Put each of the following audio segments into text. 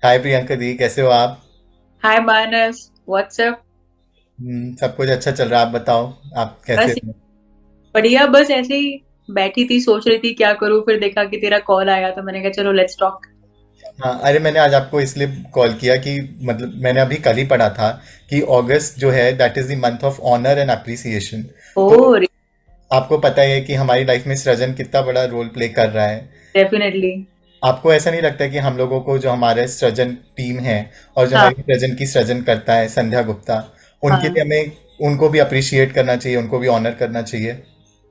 हाय प्रियंका दी, कैसे हो आप? हाय मानस, व्हाट्सअप। सब कुछ अच्छा चल रहा है। आप बताओ, आप कैसे बस हो? बढ़िया, बस ऐसे ही बैठी थी, सोच रही थी क्या करूं, फिर देखा कि तेरा कॉल आया तो मैंने कहा चलो लेट्स टॉक। हाँ, अरे मैंने आज आपको इसलिए कॉल किया कि मतलब मैंने अभी कल ही पढ़ा था कि अगस्त जो है that is the month of honour and appreciation. ओ, तो आपको पता ही है कि हमारी लाइफ में सृजन कितना बड़ा रोल प्ले कर रहा है। डेफिनेटली। आपको ऐसा नहीं लगता कि हम लोगों को जो हमारे सृजन टीम है और जो हाँ हमारी सृजन की सृजन करता है संध्या गुप्ता, उनके हाँ लिए हमें उनको भी अप्रिशिएट करना चाहिए, उनको भी ऑनर करना चाहिए।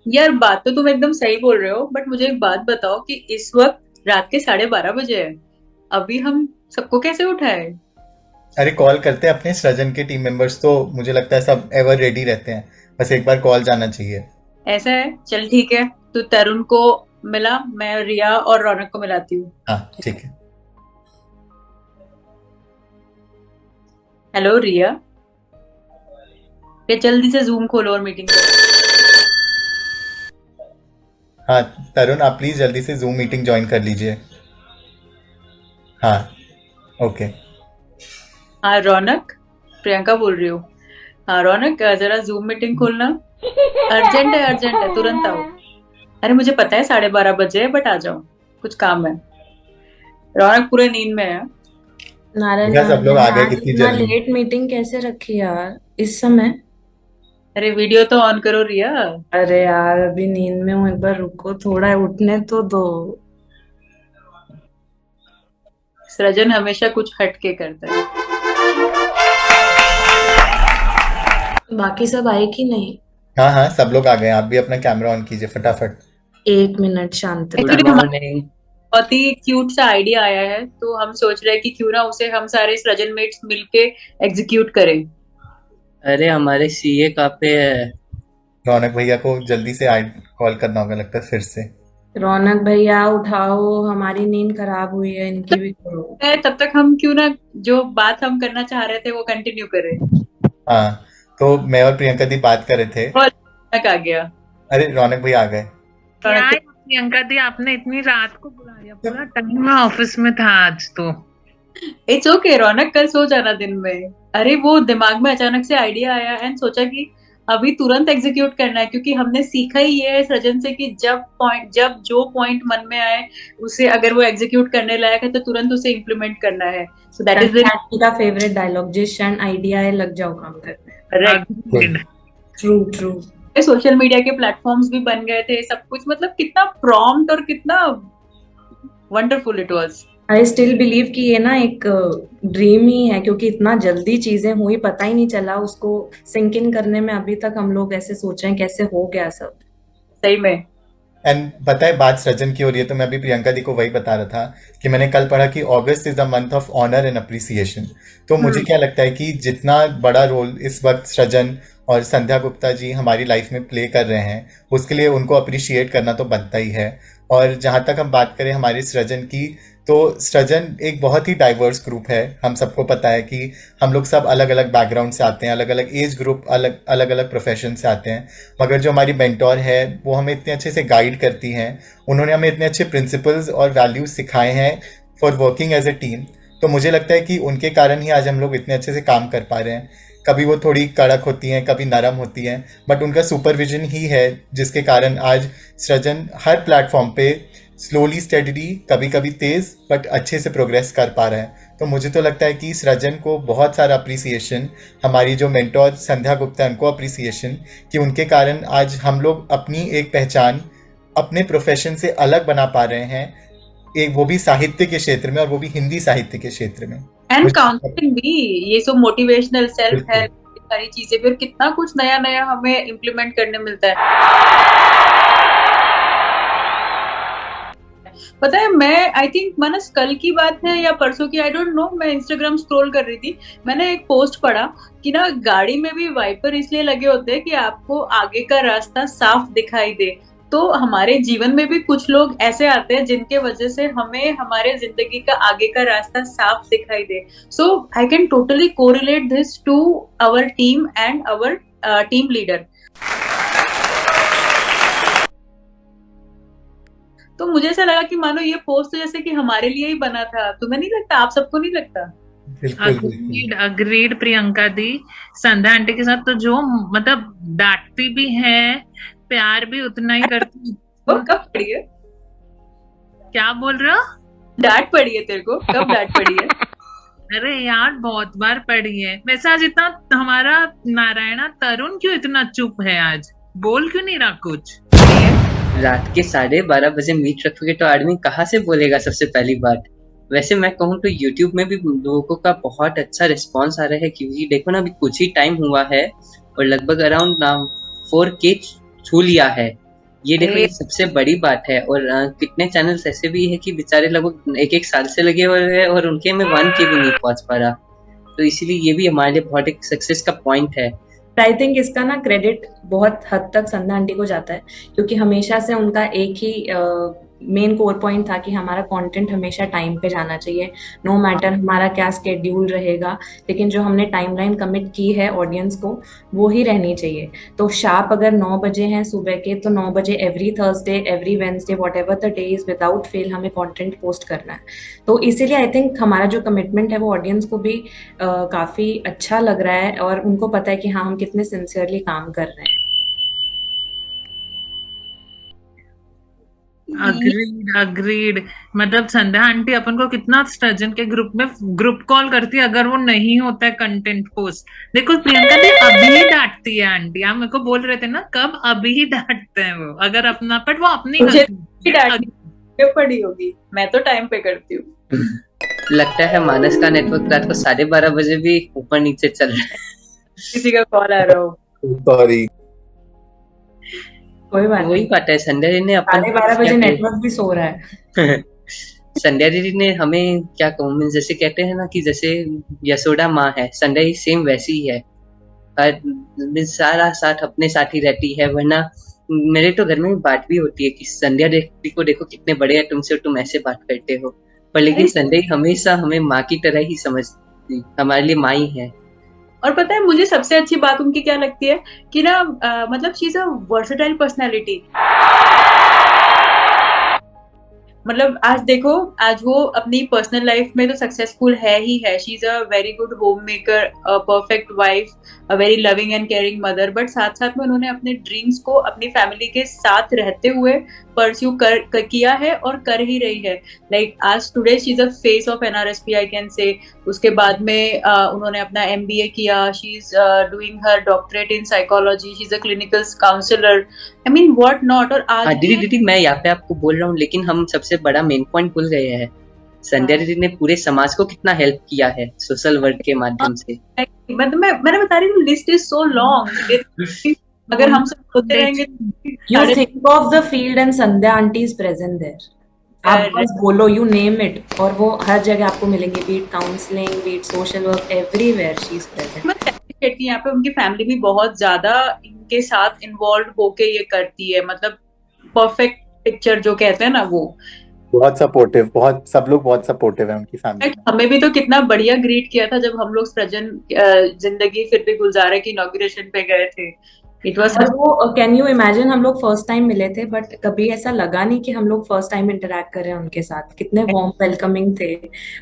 यार, बात तो तुम एकदम सही बोल रहे हो, बट मुझे एक बात बताओ कि इस वक्त रात के 12:30 बजे है। अभी हम सबको कैसे उठाए? अरे कॉल करते हैं अपने सृजन के टीम मेंबर्स, तो मुझे लगता है सब एवर रेडी रहते हैं। बस एक बार कॉल जाना चाहिए। ऐसा है, चल ठीक है। तू तरुण को मिला, मैं रिया और रौनक को मिलाती हूँ। हाँ ठीक है। हेलो रिया, ये जल्दी से जूम खोलो और मीटिंग करो। हाँ तरुण, आप प्लीज जल्दी से जूम मीटिंग ज्वाइन कर लीजिए। हाँ, ओके। हाँ रौनक, प्रियंका बोल रही हूँ। हाँ रौनक, जरा जूम मीटिंग खोलना। अर्जेंट है, अर्जेंट है, तुरंत आओ। अरे मुझे पता है 12:30 बजे है, बट आ जाओ, कुछ काम है। रौनक पूरे नींद में है। देखा, नारायण, सब लोग आ मैंने गए आज कितनी इतना जल्दी। लेट मीटिंग कैसे रखी यार इस समय। अरे वीडियो तो ऑन करो रिया। अरे यार, अभी नींद में हूँ, एक बार रुको, थोड़ा उठने तो दो। सृजन हमेशा कुछ हटके करता है। बाकी सब आए कि नहीं? हाँ हाँ, सब लोग आ गए। आप भी अपना कैमरा ऑन कीजिए फटाफट। एक मिनट शांत एक्चुअली रहो। हमारा बहुत ही क्यूट सा आइडिया आया है, तो हम सोच रहे हैं कि क्यों ना उसे हम सारे सृजन मेट्स मिलके एग्जीक्यूट करें। अरे हमारे सीए कहाँ पे है? रौनक भैया को जल्दी से कॉल करना होगा लगता है फिर से। रौनक भैया उठाओ, हमारी नींद खराब हुई है, इनकी भी करो। तब तक हम क्यों ना जो बात हम करना चाह रहे थे वो कंटिन्यू करें। हाँ, तो मैं और प्रियंका दी बात कर रहे थे। और रौनक आ गया। अरे रौनक भैया आ गए। रौनक यार प्रियंका दी, आपने इतनी रात को बुला लिया, पूरा टाइम मैं ऑफिस में था आज तो। इट्स ओके रौनक, कल सो जाना दिन में। अरे वो दिमाग में अचानक से आइडिया आया एंड सोचा कि अभी तुरंत एग्जीक्यूट करना है, क्योंकि हमने सीखा ही ये है सृजन से कि जब जो पॉइंट मन में आए उसे अगर वो एग्जीक्यूट करने लायक है तो तुरंत उसे इम्प्लीमेंट करना है। So that is the Sandhya aunty का फेवरेट डायलॉग, जिस क्षण आइडिया है लग जाओ काम करने। Correct. Agreed. True true. Social media के प्लेटफॉर्म्स भी बन गए थे, सब कुछ मतलब कितना प्रॉम्प्ट और कितना wonderful it was. I still believe कि ये ना एक ड्रीम ही है, क्योंकि इतना जल्दी चीजें हुई, पता ही नहीं चला उसको सिंक इन करने में। अभी तक हम लोग ऐसे सोच रहे हैं कैसे हो गया सब। सही में। एंड पता है, बात सृजन की हो रही है तो मैं अभी प्रियंका दी को वही बता रहा था कि मैंने कल पढ़ा कि August is the month of honour and appreciation. तो मुझे क्या लगता है कि जितना बड़ा रोल इस वक्त सृजन और संध्या गुप्ता जी हमारी लाइफ में प्ले कर रहे हैं, उसके लिए उनको अप्रिशिएट करना तो बनता ही है। और जहाँ तक हम बात करें हमारे सृजन की, तो सृजन एक बहुत ही डाइवर्स ग्रुप है। हम सबको पता है कि हम लोग सब अलग अलग बैकग्राउंड से आते हैं, अलग अलग एज ग्रुप, अलग अलग अलग प्रोफेशन से आते हैं। मगर जो हमारी मेंटोर है वो हमें इतने अच्छे से गाइड करती हैं। उन्होंने हमें इतने अच्छे प्रिंसिपल्स और वैल्यूज सिखाए हैं for working as a team. तो मुझे लगता है कि उनके कारण ही आज हम लोग इतने अच्छे से काम कर पा रहे हैं। कभी वो थोड़ी कड़क होती हैं, कभी नरम होती हैं, बट उनका सुपरविजन ही है जिसके कारण आज सृजन हर प्लेटफॉर्म पे स्लोली स्टेडली, कभी कभी तेज बट अच्छे से प्रोग्रेस कर पा रहा है। तो मुझे तो लगता है कि सृजन को बहुत सारा अप्रिसिएशन, हमारी जो मेंटोर संध्या गुप्ता है उनको अप्रिसिएशन, कि उनके कारण आज हम लोग अपनी एक पहचान अपने प्रोफेशन से अलग बना पा रहे हैं। एक वो भी साहित्य के क्षेत्र में, और वो भी हिंदी साहित्य के क्षेत्र में। एंड मुझे काउंसलिंग भी, ये सब मोटिवेशनल सेल्फ बिल्कुल। हेल्प सारी चीजें, फिर कितना कुछ नया नया हमें इम्प्लीमेंट करने मिलता है। पता है, मैं आई थिंक मानस कल की बात है या परसों की, आई डोंट नो, मैं इंस्टाग्राम स्क्रॉल कर रही थी, मैंने एक पोस्ट पढ़ा कि ना गाड़ी में भी वाइपर इसलिए लगे होते हैं कि आपको आगे का रास्ता साफ दिखाई दे। तो हमारे जीवन में भी कुछ लोग ऐसे आते हैं जिनके वजह से हमें हमारे जिंदगी का आगे का रास्ता साफ दिखाई दे। So I can totally correlate this to our team and our team leader. तो मुझे ऐसा लगा कि मानो ये पोस्ट तो जैसे कि हमारे लिए ही बना था। तुम्हें नहीं लगता? आप सबको नहीं लगता? बिल्कुल बिल्कुल। अग्रीड प्रियंका दी। संध्या आंटी के साथ तो जो मतलब डांटती भी है, प्यार भी उतना ही करती। वो कब पड़ी है? क्या बोल रहे हो? डांट पड़ी है तेरे को? कब डांट पड़ी है? अरे यार बहुत बार पड़ी है। वैसे आज इतना हमारा नारायणा तरुण क्यों इतना चुप है? आज बोल क्यों नहीं रहा कुछ? रात के 12:30 बजे मीट रखोगे तो आदमी कहाँ से बोलेगा? सबसे पहली बात, वैसे मैं कहूँ तो यूट्यूब में भी लोगों का बहुत अच्छा रिस्पॉन्स आ रहा है, क्योंकि देखो ना, अभी कुछ ही टाइम हुआ है और लगभग अराउंड 4K छू लिया है। ये देखो, ये सबसे बड़ी बात है। और कितने चैनल्स ऐसे भी है कि बेचारे लगभग 1-1 साल से लगे हुए हैं और उनके में 1K भी नहीं पहुंच पा रहा। तो इसीलिए ये भी हमारे लिए बहुत एक सक्सेस का पॉइंट है। आई थिंक इसका ना क्रेडिट बहुत हद तक संध्या आंटी को जाता है, क्योंकि हमेशा से उनका एक ही मेन कोर पॉइंट था कि हमारा कंटेंट हमेशा टाइम पे जाना चाहिए, नो मैटर हमारा क्या स्केड्यूल रहेगा, लेकिन जो हमने टाइमलाइन कमिट की है ऑडियंस को वो ही रहनी चाहिए। तो शार्प अगर 9 बजे हैं सुबह के, तो 9 बजे every Thursday, every Wednesday, what ever the day is, without fail हमें कंटेंट पोस्ट करना है। तो इसीलिए आई थिंक हमारा जो कमिटमेंट है वो ऑडियंस को भी काफी अच्छा लग रहा है, और उनको पता है कि हाँ हम कितने सिंसियरली काम कर रहे हैं। अग्रीड। मतलब संध्या आंटी अपन को कितना सृजन के ग्रुप में ग्रुप कॉल करती है अगर वो नहीं होता है कंटेंट पोस्ट। देखो प्रियंका दी अभी ही डांटती है आंटी। आप मेरे को बोल रहे थे ना कब, अभी ही डांटते हैं वो, अगर अपना बट वो अपनी मुझे गलती डांटनी क्यों पड़ी होगी? मैं तो टाइम पे करती हूँ। लगता है मानस का नेटवर्क रात को 12:30 बजे भी ऊपर नीचे चल रहा है। किसी का कॉल आ रहा हो? सॉरी। कोई बात वही नहीं, बात है, संध्या जी ने अपन 12:30 बजे क्या नेटवर्क भी सो रहा है। संध्या दीदी ने हमें क्या कहूँ, मीन्स जैसे कहते हैं ना कि जैसे यशोदा माँ है, संध्या ही सेम वैसी ही है। हर मीन्स सारा साथ अपने साथ ही रहती है। वरना मेरे तो घर में भी बात भी होती है कि संध्या दीदी को देखो कितने बड़े हैं तुमसे और तुम ऐसे बात करते हो, पर लेकिन संध्या ही हमेशा हमें माँ की तरह ही समझती, हमारे लिए माँ ही है। और पता है मुझे सबसे अच्छी बात उनकी क्या लगती है कि ना मतलब she is a versatile personality. मतलब आज देखो, आज वो अपनी पर्सनल लाइफ में तो सक्सेसफुल है ही है। She is a very good home maker, a perfect wife, a very loving and caring mother. But साथ साथ में उन्होंने अपने ड्रीम्स को अपनी फैमिली के साथ रहते हुए परस्यू किया है और कर ही रही है। लाइक आज today she is a face of NRSP I can say. उसके बाद में उन्होंने अपना एमबीए किया। She is doing her doctorate in psychology. She is a clinical counsellor, I mean what not. और आज दीदी दीदी मैं यहाँ पे आपको बोल रहा हूँ, लेकिन हम सबसे बड़ा मेन पॉइंट भूल गए हैं। संध्या दीदी ने पूरे समाज को कितना हेल्प किया है सोशल वर्क के माध्यम से। मैंने बता रही हूँ, लिस्ट इज सो लॉन्ग। अगर हम सब होते रहेंगे You think of the field and Sandhya aunty is present there. आप बस बोलो, you name it, और वो हर जगह आपको मिलेंगे, be it counselling, be it social work, everywhere she is present. यहाँ पे उनकी फैमिली भी बहुत ज्यादा इनके साथ इन्वॉल्व होके ये करती है। मतलब परफेक्ट पिक्चर जो कहते हैं ना, वो बहुत सपोर्टिव, बहुत सब लोग बहुत सपोर्टिव है उनकी फैमिली में। हमें भी तो कितना बढ़िया ग्रीट किया था जब हम लोग सृजन जिंदगी फिर भी गुजारे की इनॉग्रेशन पे गए थे। इट वाज और वो कैन यू इमेजिन, हम लोग फर्स्ट टाइम मिले थे, बट कभी ऐसा लगा नहीं कि हम लोग फर्स्ट टाइम इंटरेक्ट कर रहे हैं उनके साथ। कितने वार्म वेलकमिंग थे।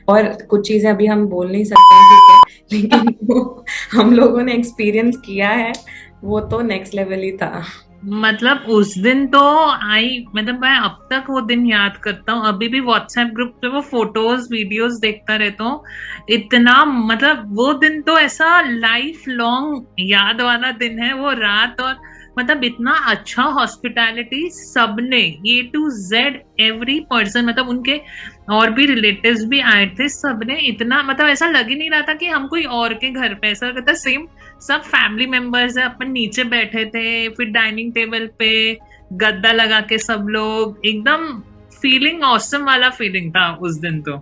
और कुछ चीजें अभी हम बोल नहीं सकते हैं, ठीक है, लेकिन वो हम लोगों ने एक्सपीरियंस किया है, वो तो नेक्स्ट लेवल ही था। मतलब उस दिन तो मतलब मैं अब तक वो दिन याद करता हूँ। अभी भी व्हाट्सएप ग्रुप पे वो फोटोज वीडियोस देखता रहता हूँ। इतना मतलब वो दिन तो ऐसा लाइफ लॉन्ग याद वाला दिन है वो रात। और मतलब इतना अच्छा हॉस्पिटैलिटी सबने, A to Z every person, मतलब उनके और भी रिलेटिव्स भी आए थे, सबने इतना मतलब ऐसा लग ही नहीं रहा था कि हम कोई और के घर पे, ऐसा लगता सेम सब फैमिली मेंबर्स है। अपन नीचे बैठे थे, फिर डाइनिंग टेबल पे गद्दा लगा के सब लोग, एकदम फीलिंग ऑसम वाला फीलिंग था उस दिन तो।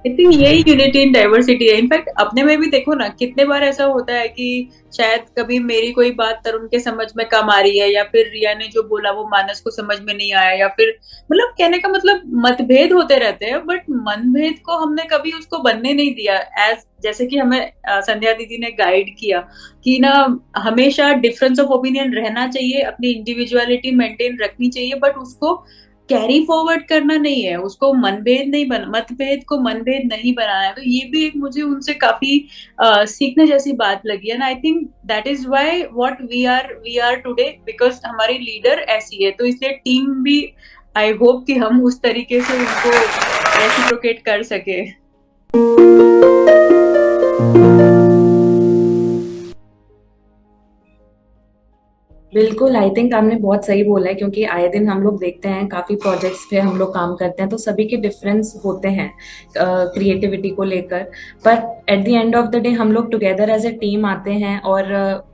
आई थिंक यही यूनिटी इन डाइवर्सिटी है। इनफैक्ट अपने में भी देखो ना, कितने बार ऐसा होता है कि शायद कभी मेरी कोई बात तरुण के समझ में कम आ रही है, या फिर रिया ने जो बोला वो मानस को समझ में नहीं आया, या फिर मतलब कहने का मतलब मतभेद होते रहते हैं, बट मनभेद को हमने कभी उसको बनने नहीं दिया। एज जैसे कि हमें संध्या दीदी ने गाइड किया कि ना हमेशा डिफरेंस ऑफ ओपिनियन रहना चाहिए, अपनी इंडिविजुअलिटी मेंटेन रखनी चाहिए, बट उसको कैरी फॉरवर्ड करना नहीं है, उसको मतभेद को मनभेद नहीं बनाना है। तो ये भी एक मुझे उनसे काफी सीखने जैसी बात लगी। And I think that is why what we are today, because हमारी लीडर ऐसी है। तो इसलिए टीम भी, आई होप कि हम उस तरीके से उनको रेसिप्रोकेट कर सके। बिल्कुल, आई थिंक आपने बहुत सही बोला है, क्योंकि आए दिन हम लोग देखते हैं काफी प्रोजेक्ट्स पे हम लोग काम करते हैं, तो सभी के डिफरेंस होते हैं क्रिएटिविटी को लेकर। पर at the end of the day हम लोग टुगेदर एज ए टीम आते हैं और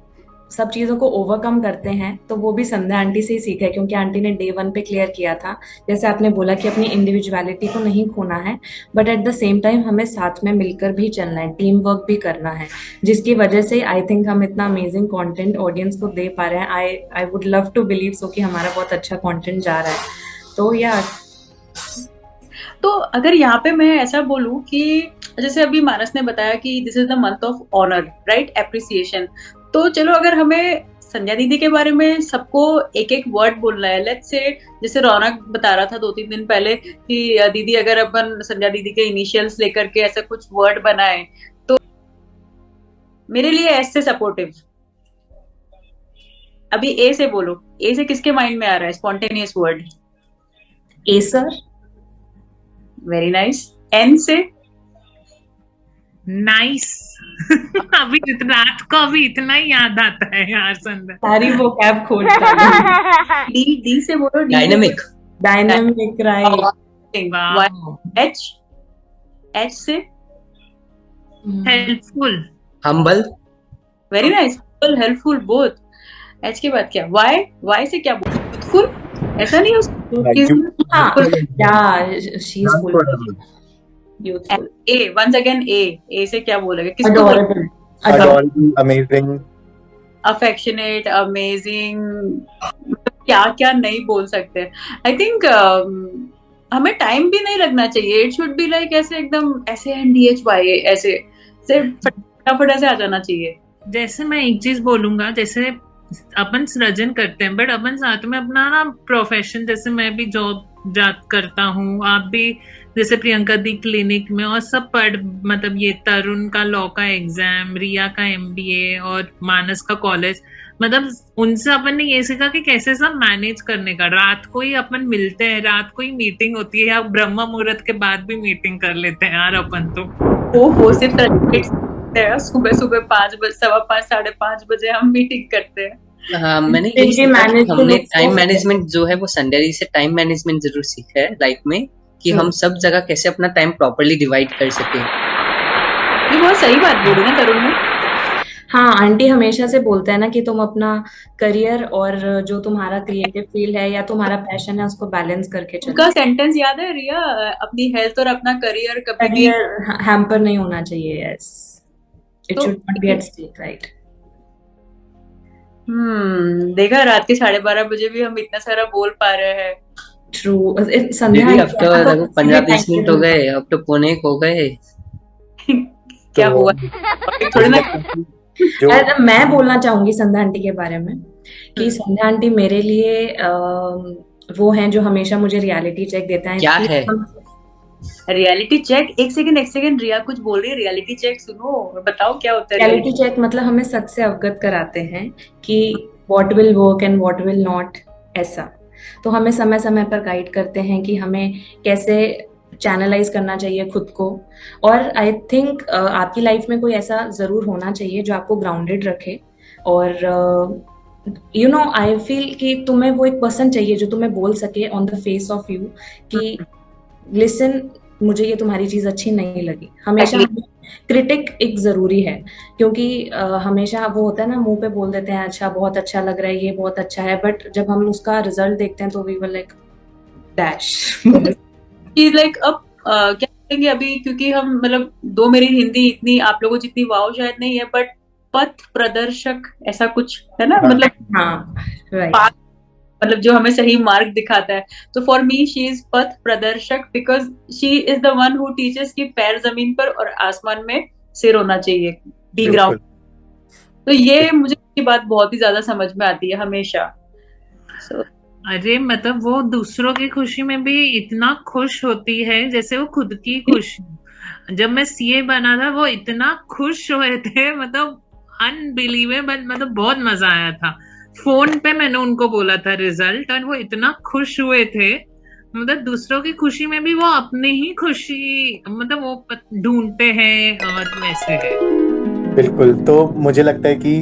सब चीज़ों को ओवरकम करते हैं। तो वो भी संध्या आंटी से ही सीखा है, क्योंकि आंटी ने डे 1 पे क्लियर किया था, जैसे आपने बोला कि अपनी इंडिविजुअलिटी को नहीं खोना है, but at the same time हमें साथ में मिलकर भी चलना है, टीम वर्क भी करना है, जिसकी वजह से आई थिंक हम इतना अमेजिंग कंटेंट ऑडियंस को दे पा रहे हैं। I would love to believe so कि हमारा बहुत अच्छा कंटेंट जा रहा है। तो या तो अगर यहाँ पे मैं ऐसा बोलूं कि जैसे अभी मानस ने बताया कि this is the month of honour, right, appreciation. तो चलो अगर हमें संध्या दीदी के बारे में सबको एक एक वर्ड बोलना है, लेट्स से जैसे रौनक बता रहा था 2-3 दिन पहले कि दीदी अगर अपन संध्या दीदी के इनिशियल्स लेकर के ऐसा कुछ वर्ड बनाए, तो मेरे लिए एस से सपोर्टिव। अभी ए से बोलो, ए से किसके माइंड में आ रहा है स्पॉन्टेनियस वर्ड? ए सर। Very nice. एन से? नाइस। अभी रात को अभी इतना ही याद आता है यार संध्या। सारी वो कैब खोल डाली। डी से बोलो। Dynamic. Dynamic, right. Wow. H से? Helpful. Humble. Very nice. Helpful both. H के बाद क्या? वाई से क्या बोलो? यूथफुल? ऐसा नहीं she is full youthful. A, once again A से क्या बोलोगे? किसको? Adorable. Adorable, amazing. Affectionate, amazing, क्या क्या नहीं बोल सकते। आई थिंक हमें टाइम भी नहीं लगना चाहिए। इट शुड बी लाइक ऐसे एकदम ऐसे NDHY ऐसे सिर्फ फटाफट ऐसे आ जाना चाहिए। जैसे मैं एक चीज बोलूंगा, जैसे अपन सृजन करते हैं बट अपन साथ में अपना ना प्रोफेशन, जैसे मैं भी जॉब करता हूँ, आप भी जैसे प्रियंका दी क्लिनिक में, और सब मतलब ये तरुण का लॉ का एग्जाम, रिया का MBA और मानस का कॉलेज, मतलब उनसे अपन ने ये सीखा कि कैसे सब मैनेज करने का। रात को ही अपन मिलते हैं, रात को ही मीटिंग होती है, या ब्रह्म मुहूर्त के बाद भी मीटिंग कर लेते हैं यार अपन तो। वो सिर्फ सुबह 5 बजे, 5:15, 5:30 बजे हम मीटिंग करते हैं। हाँ, मैंने यही सीखा कि हमने टाइम मैनेजमेंट जो है वो संध्या जी से टाइम मैनेजमेंट जरूर सीखा है लाइफ में, कि हम सब जगह कैसे अपना टाइम प्रॉपर्ली डिवाइड कर सके। ये बहुत सही बात बोली ना तरुण ने। हाँ, आंटी हमेशा से बोलते हैं ना कि तुम अपना करियर और जो तुम्हारा क्रिएटिव फील्ड है या तुम्हारा पैशन है उसको बैलेंस करके चलो। उनका सेंटेंस याद है रिया? अपनी हेल्थ और अपना करियर कभी भी हैम्पर नहीं होना चाहिए। Yes, it should not be at stake, right. देखा, रात के 12:30 बजे भी हम इतना सारा बोल पा रहे हैं। ट्रू। संध्या अब तो देखो 15-20 मिनट हो गए, अब तो 1:15 हो गए। क्या हुआ? थोड़ी ना मैं बोलना चाहूंगी संध्या आंटी के बारे में कि संध्या आंटी मेरे लिए वो हैं जो हमेशा मुझे रियलिटी चेक देता है। क्या है रियलिटी चेक? एक सेकंड, रिया कुछ बोल रही है। रियलिटी चेक सुनो, बताओ क्या होता है रियलिटी चेक? मतलब हमें सच से अवगत कराते हैं कि what will work and what will not, ऐसा। तो हमें समय समय पर गाइड करते हैं कि हमें कैसे चैनलाइज करना चाहिए खुद को। और आई थिंक आपकी लाइफ में कोई ऐसा जरूर होना चाहिए जो आपको ग्राउंडेड रखे। और यू नो, आई फील कि तुम्हें वो एक पर्सन चाहिए जो तुम्हें बोल सके on the face of you कि लिसन, मुझे ये तुम्हारी चीज अच्छी नहीं लगी। हमेशा क्रिटिक एक जरूरी है, क्योंकि हमेशा वो होता है ना, मुंह पे बोल देते हैं अच्छा बहुत अच्छा लग रहा है, ये बहुत अच्छा है, बट जब हम उसका रिजल्ट देखते हैं तो we were like dash. Like अब क्या करेंगे अभी, क्योंकि हम मतलब दो, मेरी हिंदी इतनी आप लोगों जितनी वाव शायद नहीं है, बट पथ प्रदर्शक ऐसा कुछ है ना, मतलब हाँ, राइट, मतलब जो हमें सही मार्ग दिखाता है। तो फॉर मी शी इज पथ प्रदर्शक because she is the one who teaches कि पैर जमीन पर और आसमान में सिर होना चाहिए, बी ग्राउंड। तो ये मुझे ये बात बहुत ही ज्यादा समझ में आती है हमेशा। अरे मतलब वो दूसरों की खुशी में भी इतना खुश होती है जैसे वो खुद की खुशी। जब मैं सीए बना था वो इतना खुश हुए थे, मतलब अनबिलीवेबल, मतलब बहुत मजा आया था। फोन पे मैंने उनको बोला था रिजल्ट और वो इतना खुश हुए थे। मतलब दूसरों की खुशी में भी वो अपनी ही खुशी मतलब वो ढूंढते हैं और वैसे है। बिल्कुल। तो मुझे लगता है कि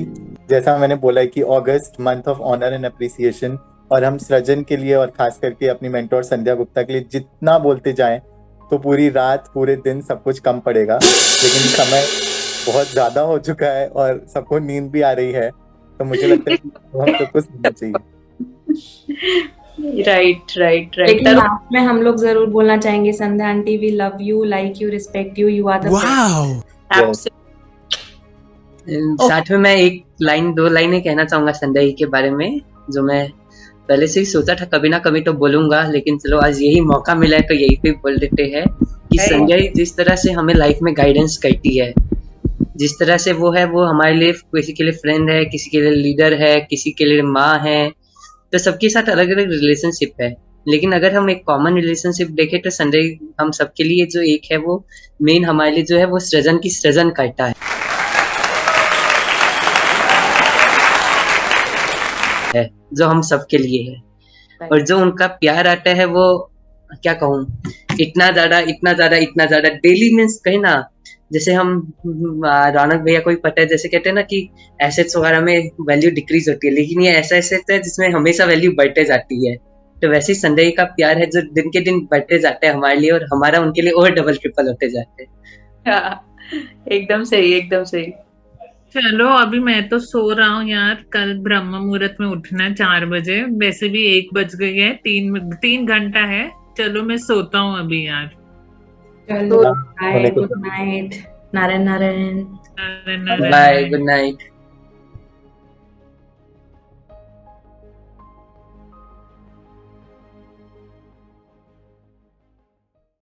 जैसा मैंने बोला है कि August month of honour and appreciation, और हम सृजन के लिए और खास करके अपनी मेंटोर संध्या गुप्ता के लिए जितना बोलते जाएं तो पूरी रात पूरे दिन सब कुछ कम पड़ेगा, लेकिन समय बहुत ज्यादा हो चुका है और सबको नींद भी आ रही है, तो मुझे लगता है कि हम सबको सोना चाहिए। Right right right. लेकिन लास्ट में हम लोग जरूर बोलना चाहेंगे, Sandhya aunty, we love you, like you, respect you, you are the Yes. साथ में मैं एक लाइन 2 लाइनें कहना चाहूंगा संजय के बारे में, जो मैं पहले से ही सोचा था कभी ना कभी तो बोलूंगा, लेकिन चलो आज यही मौका मिला है तो यही पे बोल देते हैं कि संजय जिस तरह से हमें लाइफ में गाइडेंस करती है, जिस तरह से वो है, वो हमारे लिए किसी के लिए फ्रेंड है, किसी के लिए लीडर है, किसी के लिए माँ है, तो सबके साथ अलग अलग रिलेशनशिप है। लेकिन अगर हम एक कॉमन रिलेशनशिप देखें तो संजय हम सबके लिए जो एक है वो मेन हमारे लिए जो है वो सृजन की सृजन करता है जो हम सबके लिए है। और जो उनका प्यार आता है वो क्या कहूँ, इतना ज्यादा डेली मीन्स कहीं ना, जैसे हम रौनक भैया को ही पता है, जैसे कहते हैं ना कि एसेट्स वगैरह में वैल्यू डिक्रीज होती है, लेकिन ये ऐसा एसेट है जिसमें हमेशा वैल्यू बढ़ते जाती है। तो वैसे ही संजय का प्यार है जो दिन के दिन बढ़ते जाता है हमारे लिए, और हमारा उनके लिए और डबल ट्रिपल होते जाते हैं। एकदम सही एकदम सही। चलो अभी मैं तो सो रहा हूँ यार, कल ब्रह्म मुहूर्त में उठना है 4 बजे, वैसे भी 1 बज गई है, 3 घंटा है। चलो मैं सोता हूँ अभी यार। चलो हाँ, बाय, होने को good night, Narayan Narayan. Narayan Narayan. Bye, good night.